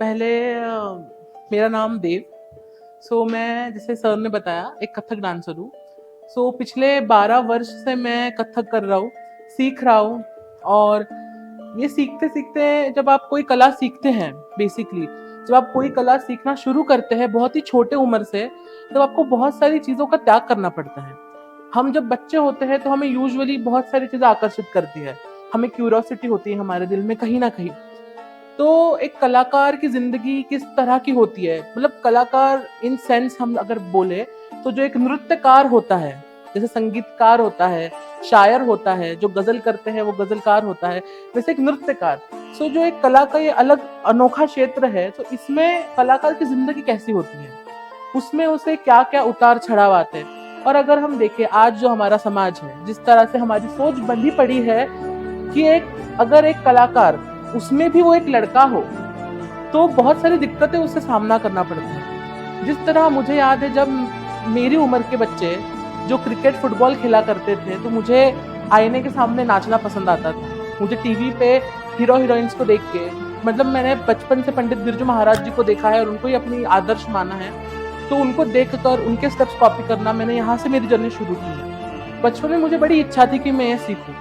पहले मेरा नाम देव। मैं जैसे सर ने बताया एक कथक डांसर हूँ। पिछले 12 वर्ष से मैं कथक कर रहा हूँ, सीख रहा हूँ। और ये सीखते सीखते जब आप कोई कला सीखते हैं, बेसिकली जब आप कोई कला सीखना शुरू करते हैं बहुत ही छोटे उम्र से, तो आपको बहुत सारी चीज़ों का त्याग करना पड़ता है। हम जब बच्चे होते हैं तो हमें यूजुअली बहुत सारी चीज़ें आकर्षित करती है, हमें क्यूरियोसिटी होती है हमारे दिल में कहीं ना कहीं। तो एक कलाकार की जिंदगी किस तरह की होती है, मतलब कलाकार इन सेंस हम अगर बोले तो जो एक नृत्यकार होता है, जैसे संगीतकार होता है, शायर होता है, जो गजल करते हैं वो गजलकार होता है, वैसे एक नृत्यकार। जो एक कला का ये अलग अनोखा क्षेत्र है। इसमें कलाकार की जिंदगी कैसी होती है, उसमें उसे क्या क्या उतार चढ़ाव आते हैं। और अगर हम देखें आज जो हमारा समाज है, जिस तरह से हमारी सोच बंधी पड़ी है कि अगर एक कलाकार, उसमें भी वो एक लड़का हो, तो बहुत सारी दिक्कतें उससे सामना करना पड़ता है। जिस तरह मुझे याद है जब मेरी उम्र के बच्चे जो क्रिकेट फुटबॉल खेला करते थे, तो मुझे आईने के सामने नाचना पसंद आता था। मुझे टीवी पे हीरो हीरोइंस को देख के, मतलब मैंने बचपन से पंडित बिरजू महाराज जी को देखा है और उनको ही अपनी आदर्श माना है, तो उनको देखकर उनके स्टेप्स कॉपी करना, मैंने यहाँ से मेरी जर्नी शुरू की है। बचपन में मुझे बड़ी इच्छा थी कि मैं ये सीखूं,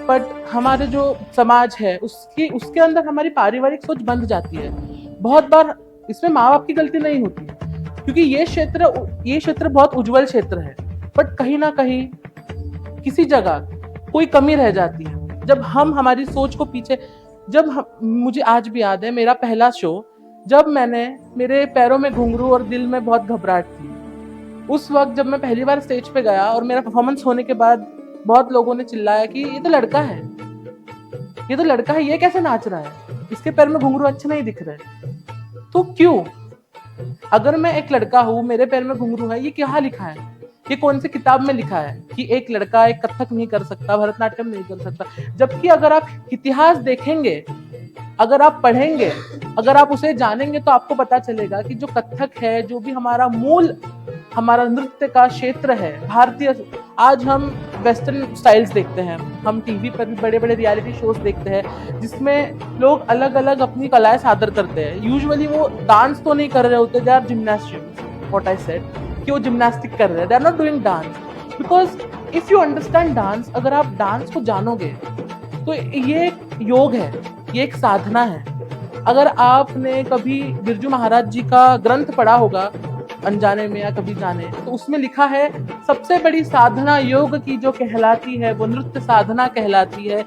बट हमारे जो समाज है उसके अंदर हमारी पारिवारिक सोच बंध जाती है। बहुत बार इसमें माँ बाप की गलती नहीं होती है, क्योंकि ये क्षेत्र बहुत उज्जवल क्षेत्र है, बट कहीं ना कहीं किसी जगह कोई कमी रह जाती है। जब हम हमारी सोच को पीछे, मुझे आज भी याद है मेरा पहला शो, जब मेरे पैरों में घुंघरू और दिल में बहुत घबराहट थी। उस वक्त जब मैं पहली बार स्टेज पे गया और मेरा परफॉर्मेंस होने के बाद बहुत लोगों ने चिल्लाया कि ये तो लड़का है, ये तो लड़का है, ये कैसे नाच रहा है, इसके पैर में घुंघरू अच्छे नहीं दिख रहे। तो क्यों? अगर मैं एक लड़का हूँ, मेरे पैर में घुंघरू है, ये क्या लिखा है, ये कौन सी किताब में लिखा है कि एक लड़का एक कथक नहीं कर सकता, भरतनाट्यम नहीं कर सकता? जबकि अगर आप इतिहास देखेंगे, अगर आप पढ़ेंगे, अगर आप उसे जानेंगे, तो आपको पता चलेगा कि जो कथक है, जो भी हमारा नृत्य का क्षेत्र है भारतीय, आज हम वेस्टर्न स्टाइल्स देखते हैं, हम टीवी पर भी बड़े बड़े रियलिटी शोज देखते हैं जिसमें लोग अलग अलग अपनी कलाएं सादर करते हैं। यूजुअली वो डांस तो नहीं कर रहे होते, they are gymnastics, what I said, कि वो जिम्नास्टिक कर रहे हैं, they are not doing dance. Because if you understand dance, अगर आप डांस को जानोगे तो ये एक योग है, ये एक साधना है। अगर आपने कभी बिरजू महाराज जी का ग्रंथ पढ़ा होगा अनजाने में या कभी जाने, तो उसमें लिखा है सबसे बड़ी साधना योग की जो कहलाती है वो नृत्य साधना कहलाती है,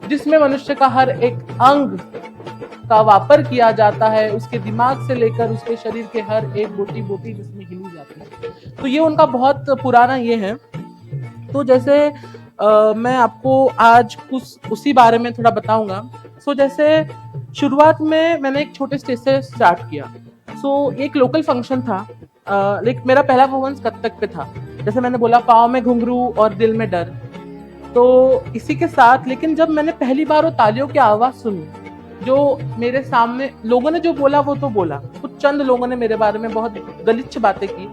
जिसमें मनुष्य का हर एक अंग का वापर किया जाता है, उसके दिमाग से लेकर उसके शरीर के हर एक बोटी बोटी जिसमें हिली जाती है। तो ये उनका बहुत पुराना ये है। तो जैसे मैं आपको आज उसी बारे में थोड़ा बताऊंगा। जैसे शुरुआत में मैंने एक छोटे स्टेज से स्टार्ट किया। एक लोकल फंक्शन था, लाइक मेरा पहला परफॉर्मेंस कथक पे था। जैसे मैंने बोला, पाँव में घुंघरू और दिल में डर। तो इसी के साथ, लेकिन जब मैंने पहली बार वो तालियों की आवाज सुनी, जो मेरे सामने लोगों ने जो बोला वो तो बोला, कुछ चंद लोगों ने मेरे बारे में बहुत गलिच्छ बातें की,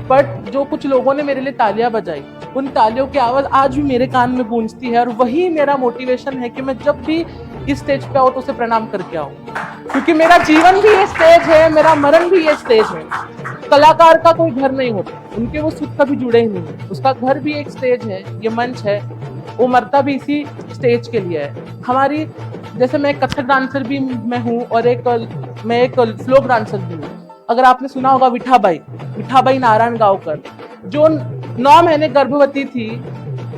बट जो कुछ लोगों ने मेरे लिए तालियां बजाई, उन तालियों की आवाज आज भी मेरे कान में गूंजती है। और वही मेरा मोटिवेशन है कि मैं जब भी इस स्टेज पे आऊँ तो उसे प्रणाम करके आऊँ, क्योंकि मेरा जीवन भी ये स्टेज है, मेरा मरण भी ये स्टेज है। कलाकार का कोई घर नहीं होता, उनके वो सुख कभी जुड़े ही नहीं, उसका घर भी एक स्टेज है, ये मंच है, वो मरता भी इसी स्टेज के लिए है। हमारी, जैसे मैं एक कथक डांसर भी मैं हूँ और मैं एक फ्लोक डांसर भी हूँ। अगर आपने सुना होगा विठाबाई नारायण गांवकर, जो 9 महीने गर्भवती थी,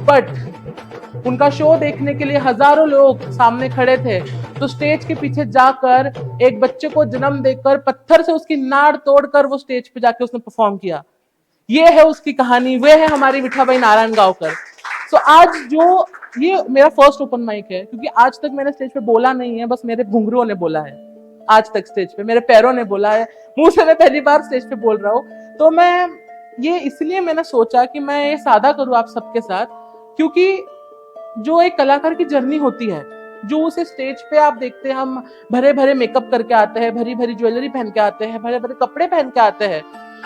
बट उनका शो देखने के लिए हजारों लोग सामने खड़े थे, तो स्टेज के पीछे जाकर एक बच्चे को जन्म देकर पत्थर से उसकी नाड़ तोड़कर वो स्टेज पे जाके उसने परफॉर्म किया। ये है उसकी कहानी, वे है हमारी विठाबाई नारायण गांवकर। आज जो ये मेरा फर्स्ट ओपन माइक है, क्योंकि आज तक मैंने स्टेज पे बोला नहीं है, बस मेरे घुंघरुओं ने बोला है। आज तक स्टेज पे मेरे पैरों ने बोला है, मुंह से मैं पहली बार स्टेज पे बोल रहा हूँ। तो मैं ये इसलिए मैंने सोचा कि मैं ये साझा करूँ आप सबके साथ, क्योंकि जो एक कलाकार की जर्नी होती है, जो उसे स्टेज पे आप देखते हैं, हम भरे भरे मेकअप करके आते हैं, भरी भरी ज्वेलरी पहन के आते हैं, भरे भरे कपड़े पहन के आते हैं,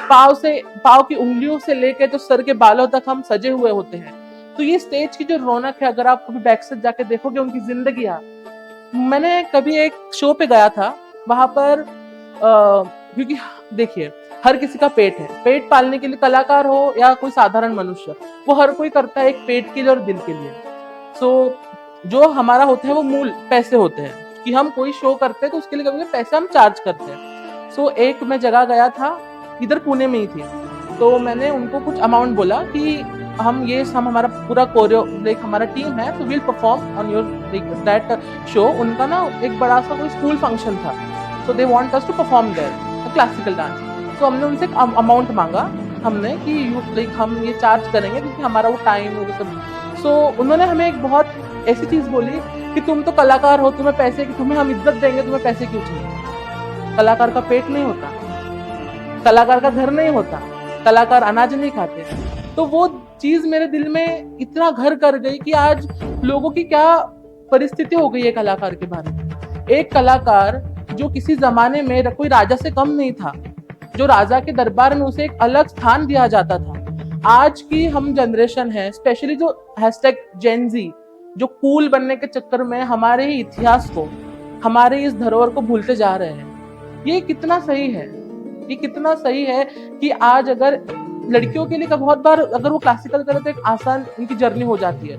पाव की उंगलियों से लेके तो सर के बालों तक हम सजे हुए होते हैं। तो ये स्टेज की जो रौनक है, अगर आप कभी बैक से जाके देखोगे उनकी जिंदगी, मैंने कभी एक शो पे गया था, वहां पर क्योंकि देखिए हर किसी का पेट है, पेट पालने के लिए कलाकार हो या कोई साधारण मनुष्य, वो हर कोई करता है एक पेट के लिए और दिल के लिए। सो जो हमारा होता है वो मूल पैसे होते हैं कि हम कोई शो करते हैं तो उसके लिए कभी पैसे हम चार्ज करते हैं। सो एक मैं जगह गया था, इधर पुणे में ही थी, तो मैंने उनको कुछ अमाउंट बोला कि हम हमारा पूरा कोरियो लाइक हमारा टीम है, तो will perform on your like that show. उनका ना एक बड़ा सा कोई स्कूल फंक्शन था, so they want us to perform their classical dance. सो हमने उनसे एक अमाउंट मांगा हमने कि यू लाइक हम ये चार्ज करेंगे क्योंकि हमारा वो टाइम वो सब। सो उन्होंने हमें एक बहुत ऐसी चीज बोली कि तुम तो कलाकार हो, तुम्हें पैसे की तुम्हें हम इज्जत देंगे, तुम्हें पैसे क्यों चाहिए? कलाकार का पेट नहीं होता, कलाकार का घर नहीं होता, कलाकार अनाज नहीं खाते। तो वो चीज मेरे दिल में इतना घर कर गई कि आज लोगों की क्या परिस्थिति हो गई है कलाकार के बारे में। एक कलाकार जो किसी जमाने में कोई राजा से कम नहीं था, जो राजा के दरबार में उसे एक अलग स्थान दिया जाता था, आज की हम जनरेशन है, स्पेशली जो हैशटैग जेन जी, जो कूल बनने के चक्कर में हमारे ही इतिहास को, हमारे इस धरोहर को भूलते जा रहे हैं। ये कितना सही है, ये कितना सही है कि आज अगर लड़कियों के लिए बहुत बार अगर वो क्लासिकल करे तो एक आसान उनकी जर्नी हो जाती है।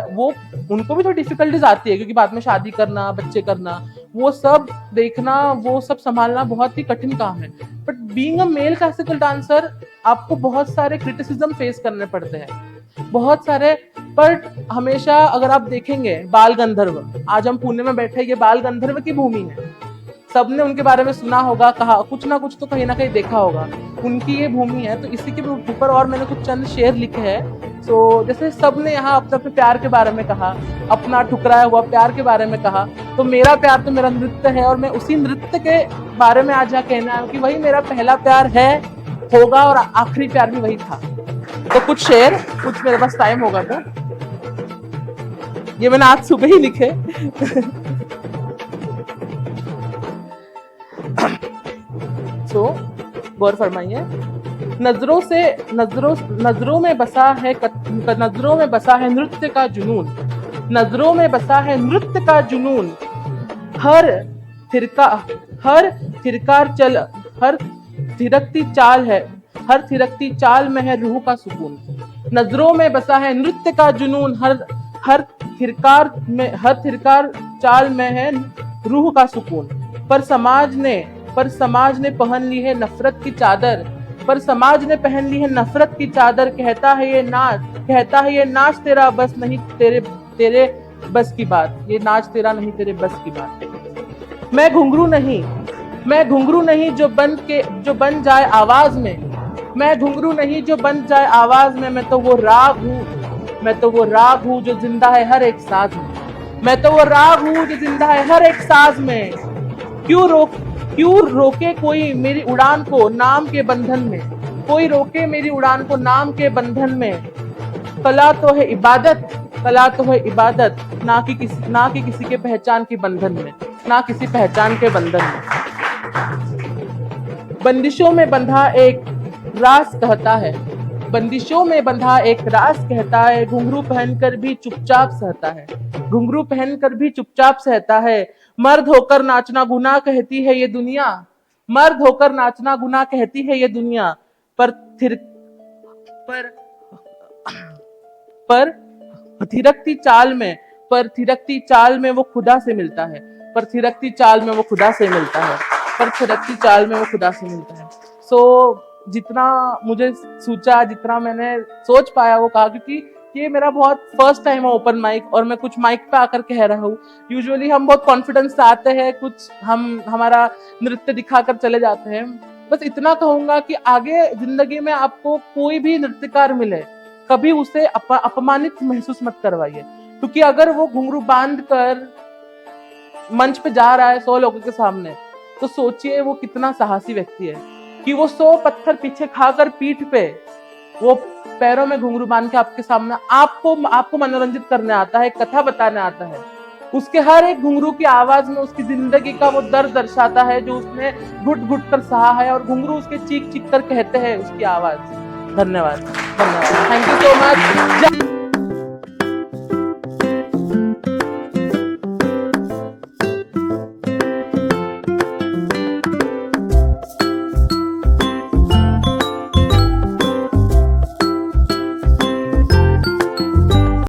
वो उनको भी थोड़ी डिफिकल्टीज आती है क्योंकि बाद में शादी करना, बच्चे करना, वो सब देखना, वो सब संभालना बहुत ही कठिन काम है। But being a male classical dancer आपको बहुत सारे क्रिटिसिज्म फेस करने पड़ते हैं, बहुत सारे। पर हमेशा अगर आप देखेंगे बाल गंधर्व, आज हम पुणे में बैठे, ये बाल गंधर्व की भूमि है। सबने उनके बारे में सुना होगा, कहा कुछ ना कुछ तो कहीं ना कहीं देखा होगा, उनकी ये भूमि है। तो इसी के ऊपर और मैंने कुछ चंद शेर लिखे हैं। तो जैसे सबने यहाँ अपने अपने प्यार के बारे में कहा, अपना ठुकराया हुआ प्यार के बारे में कहा, तो मेरा प्यार तो मेरा नृत्य है और मैं उसी नृत्य के बारे में आज यहाँ कहना है कि वही मेरा पहला प्यार है, होगा और आखिरी प्यार भी वही था। तो कुछ शेर, कुछ मेरे पास टाइम होगा तो ये मैंने आज सुबह ही लिखे। सो गौर फरमाइए। नजरों में बसा है नृत्य का जुनून, नजरों में बसा है नृत्य का जुनून, हर थिरकती चाल में है रूह का सुकून। नजरों में बसा है नृत्य का जुनून, हर थिरकार चाल में है रूह का सुकून। पर समाज ने पहन ली है नफरत की चादर, पर समाज ने पहन ली है नफरत की चादर। कहता है ये नाच तेरा बस नहीं, तेरे बस की बात, ये नाच तेरा नहीं तेरे बस की बात। मैं घुंघरू नहीं जो बन जाए आवाज में, मैं घुंघरू नहीं जो बन जाए आवाज में। मैं तो वो राग हूँ जो जिंदा है हर एक साज में, मैं तो वो राग हूँ जो जिंदा है हर एक साज में। क्यों रोके कोई मेरी उड़ान को नाम के बंधन में, कोई रोके मेरी उड़ान को नाम के बंधन में। कला तो है इबादत, ना कि किसी के पहचान के बंधन में, ना किसी पहचान के बंधन में। बंदिशों में बंधा एक राज कहता है, बंदिशों में बंधा एक राज कहता है। घुंघरू पहनकर भी चुपचाप सहता है, घुंघरू पहनकर भी चुपचाप सहता है। मर्द होकर नाचना गुनाह कहती है ये दुनिया, मर्द होकर नाचना गुनाह कहती है ये दुनिया। पर थिरकती चाल में वो खुदा से मिलता है, पर थिरकती चाल में वो खुदा से मिलता है, पर थिरकती चाल में वो खुदा से मिलता है। सो जितना मुझे सूझा, जितना मैंने सोच पाया वो कहा, क्योंकि ये मेरा बहुत फर्स्ट टाइम है ओपन माइक और मैं कुछ माइक पे आकर कह रहा हूँ। यूजुअली हम बहुत कॉन्फिडेंस से आते हैं, कुछ हमारा नृत्य दिखाकर चले जाते हैं। बस इतना कहूंगा कि आगे जिंदगी में आपको कोई भी नृत्यकार मिले, कभी उसे अपमानित महसूस मत करवाइए, क्योंकि अगर वो घुंघरू बांध कर मंच पे जा रहा है 100 लोगों के सामने, तो सोचिए वो कितना साहसी व्यक्ति है कि वो 100 पत्थर पीछे खाकर पीठ पे वो पैरों में घुंघरू बांध के आपके सामने आपको मनोरंजित करने आता है, कथा बताने आता है। उसके हर एक घुंघरू की आवाज में उसकी जिंदगी का वो दर्द दर्शाता है जो उसने घुट घुट कर सहा है, और घुंघरू उसके चीख चीख कर कहते हैं उसकी आवाज। धन्यवाद, थैंक यू सो मच।